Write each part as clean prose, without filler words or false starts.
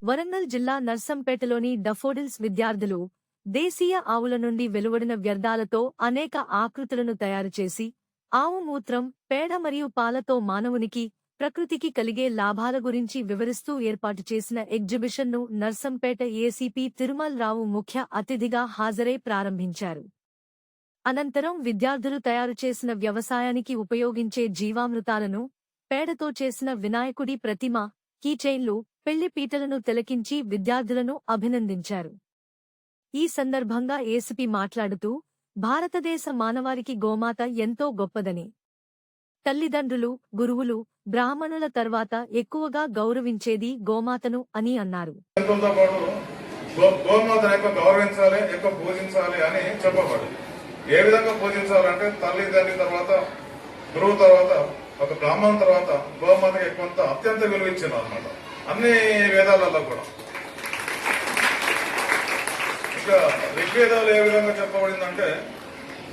వరంగల్ జిల్లా నర్సంపేటలోని డఫోడిల్స్ విద్యార్థులు దేశీయ ఆవుల నుండి వెలువడిన వ్యర్థాలతో అనేక ఆకృతులను తయారుచేసి ఆవు మూత్రం, పేడ మరియు పాలతో మానవునికి, ప్రకృతికి కలిగే లాభాల గురించి వివరిస్తూ ఏర్పాటు చేసిన ఎగ్జిబిషన్ను నర్సంపేట ఏసీపీ తిరుమల్ రావు ముఖ్య అతిథిగా హాజరై ప్రారంభించారు. అనంతరం విద్యార్థులు తయారుచేసిన వ్యవసాయానికి ఉపయోగించే జీవామృతాలను, పేడతో చేసిన వినాయకుడి ప్రతిమ, కీచైన్లు, పెళ్లి పీటలను తిలకించి విద్యార్థులను అభినందించారు. ఈ సందర్భంగా ఏసీపీ మాట్లాడుతూ, భారతదేశ మానవారికి గోమాత ఎంతో గొప్పదని, తల్లిదండ్రులు, గురువులు, బ్రాహ్మణుల తర్వాత ఎక్కువగా గౌరవించేది గోమాతను అని అన్నారు. గౌరవించాలి, ఎక్కువ పూజించాలి అని చెప్పబడి, ఏ విధంగా పూజించాలంటే తల్లిదండ్రి తర్వాత, గురువు తర్వాత, ఒక బ్రాహ్మణ తర్వాత గోమాతకి ఎక్కువ అత్యంత విలువ ఇచ్చింది అనమాట. అన్ని వేదాలలో కూడా. ఇంకా ఋగ్వేదాలు ఏ విధంగా చెప్పబడిందంటే,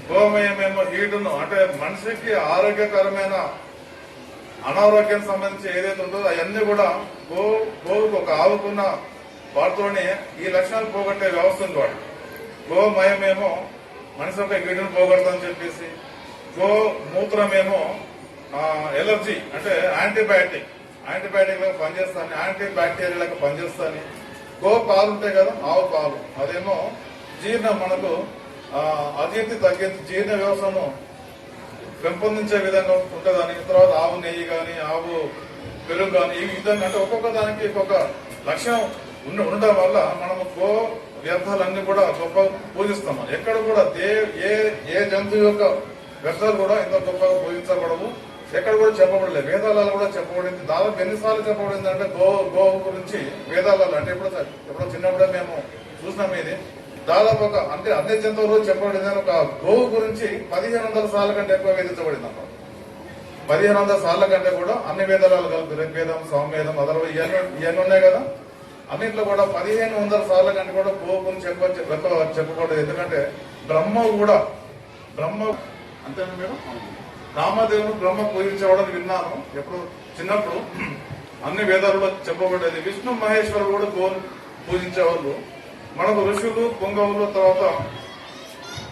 గోమయమేమో హీటును, అంటే మనిషికి ఆరోగ్యకరమైన అనారోగ్యానికి సంబంధించి ఏదైతే ఉందో అవన్నీ కూడా గోవుకు, ఒక ఆవుకున్న వాటితోనే ఈ లక్షణాలు పోగొట్టే వ్యవస్థ ఉంది వాడు. గోమయమేమో మనిషి యొక్క హీటును పోగొడతామని చెప్పేసి, గో మూత్రమేమో ఎలర్జీ, అంటే యాంటీబయాటిక్ లాగా పనిచేస్తాను, యాంటీ బ్యాక్టీరియా లాగా పనిచేస్తాను. గో పాలు ఉంటాయి కదా, ఆవు పాలు, అదేమో జీర్ణం, మనకు అజీర్తి తగ్గించి జీర్ణ వ్యవస్థను పెంపొందించే విధంగా ఉంటుందని. తర్వాత ఆవు నెయ్యి గాని, ఆవు పెరుగు గాని, ఈ విధంగా అంటే ఒక్కొక్క దానికి ఒక్కొక్క లక్ష్యం ఉండడం వల్ల మనము గో వ్యర్థాలన్నీ కూడా గొప్ప పూజిస్తాము. ఎక్కడ కూడా ఏ జంతువు యొక్క వ్యర్థాలు కూడా ఇంత గొప్పగా పూజించబడవు, ఎక్కడ కూడా చెప్పబడలేదు. వేదాలలో కూడా చెప్పబడింది. దాదాపు ఎన్నిసార్లు చెప్పబడింది అంటే గోవు గురించి వేదాలలో, అంటే ఎప్పుడో చిన్నప్పుడే మేము చూసినాం. ఇది దాదాపు ఒక, అంటే అన్ని జంతువులు చెప్పబడింది. ఒక గోవు గురించి 1500 సార్ల కంటే ఎక్కువ వేధించబడింది అన్నమాట. 1500 సార్ల కంటే కూడా అన్ని వేదాలు కలిపి ఋగ్వేదం, సామవేదం, అదర్వ ఇవన్నీ ఉన్నాయి కదా, అన్నింటిలో కూడా 1500 సార్ల కంటే కూడా గోవు గురించి చెప్పకూడదు. ఎందుకంటే బ్రహ్మ అంతేనా మేడం, రామదేవుడు బ్రహ్మ పూజించేవాడని విన్నాను ఎప్పుడు చిన్నప్పుడు. అన్ని వేదాలలో చెప్పబడేది. విష్ణు మహేశ్వరుడు కూడా గోవును పూజించేవాళ్ళు. మనకు ఋషులు, పొంగవులు, తర్వాత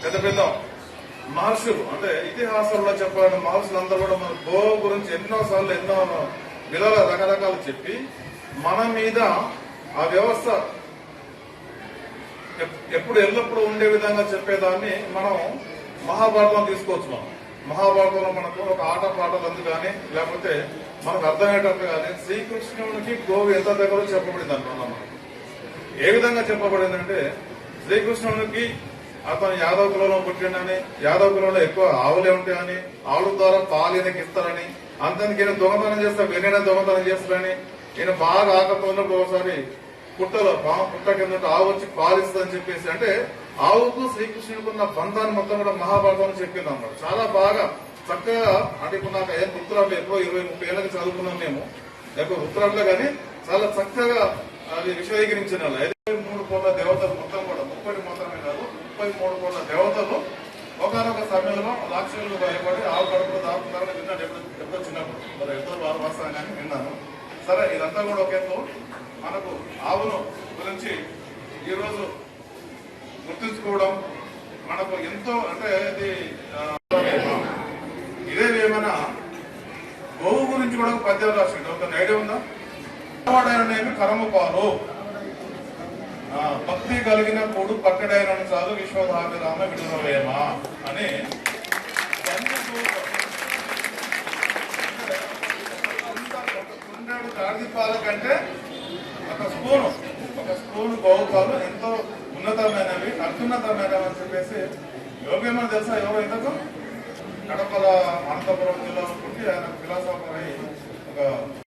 పెద్ద పెద్ద మహర్షులు, అంటే ఇతిహాసాల్లో చెప్పాలని మహర్షులందరూ కూడా మన గోవు గురించి ఎన్నోసార్లు ఎన్నో విధాల రకరకాలు చెప్పి మన మీద ఆ వ్యవస్థ ఎప్పుడు ఎల్లప్పుడూ ఉండే విధంగా చెప్పేదాన్ని మనం మహాభారతం తీసుకోవచ్చు. మనం మహాభారతంలో మనకు ఒక ఆట పాటలు అందు కానీ, లేకపోతే మనకు అర్థమయ్యేటట్టు కానీ శ్రీకృష్ణునికి గోవు ఎంత దగ్గర చెప్పబడింది అనుకున్నాం. మనకు ఏ విధంగా చెప్పబడిందంటే, శ్రీకృష్ణునికి అతను యాదవ కులంలో పుట్టిండని, యాదవ కులంలో ఎక్కువ ఆవులే ఉంటాయని, ఆవుల ద్వారా పాలు ఈయనకి ఇస్తారని, అంతనికి ఈయన దొంగతనం చేస్తా, వెన్నైనా దొంగతనం చేస్తారని, ఈయన బాగా ఆకలితో ఒకసారి పుట్ట కింద ఆవు వచ్చి పాలిస్తుందని చెప్పేసి, అంటే ఆవుకు శ్రీకృష్ణుడికి ఉన్న బంధాన్ని మొత్తం కూడా మహాభారతంలో చెప్పింది అన్నమాట. చాలా బాగా చక్కగా, అంటే ఇప్పుడు నాకు ఏం గుర్తురాట్లు, ఎక్కువ 20-30 ఏళ్ళకి చదువుకున్నాం మేము, ఎక్కువ గుర్తురాట్లే కానీ చాలా చక్కగా అది విశదీకరించిన 53 కోట్ల దేవతలు మొత్తం కూడా, 30 మాత్రమే కాదు, 33 కోట్ల దేవతలు ఒకనొక సమయంలో లాక్షలు భయపడి ఆవు కడుపులో దాపుతున్నారని విన్నాను ఎప్పుడో చిన్నప్పుడు. మరి ఎంతో బాగా వస్తాను కానీ విన్నాను. సరే, ఇదంతా కూడా ఒక ఎత్తు. మనకు ఆవును గురించి ఈరోజు గుర్తుంచుకోవడం మనకు ఎంతో, అంటే ఇదే ఏమైనా గోవు గురించి కూడా పద్యం రాసింది. ఒక ఐడియా ఉందా? వాడైననేమి కరము పాలు, భక్తి కలిగిన పొడు పక్కడైన చాలు, విశ్వధాభిరామ విడుదలేమా అని. గాడిద పాల కంటే ఒక స్పూను గోవు పాలు ఎంతో ఉన్నతమైనవి, అత్యున్నతమైనవి అని చెప్పేసి యోగేమో తెలుసా? ఎవరో ఇంతకు కడపల అనంతపురం జిల్లాలో పుట్టి ఆయన ఫిలాసఫర్ అయి ఒక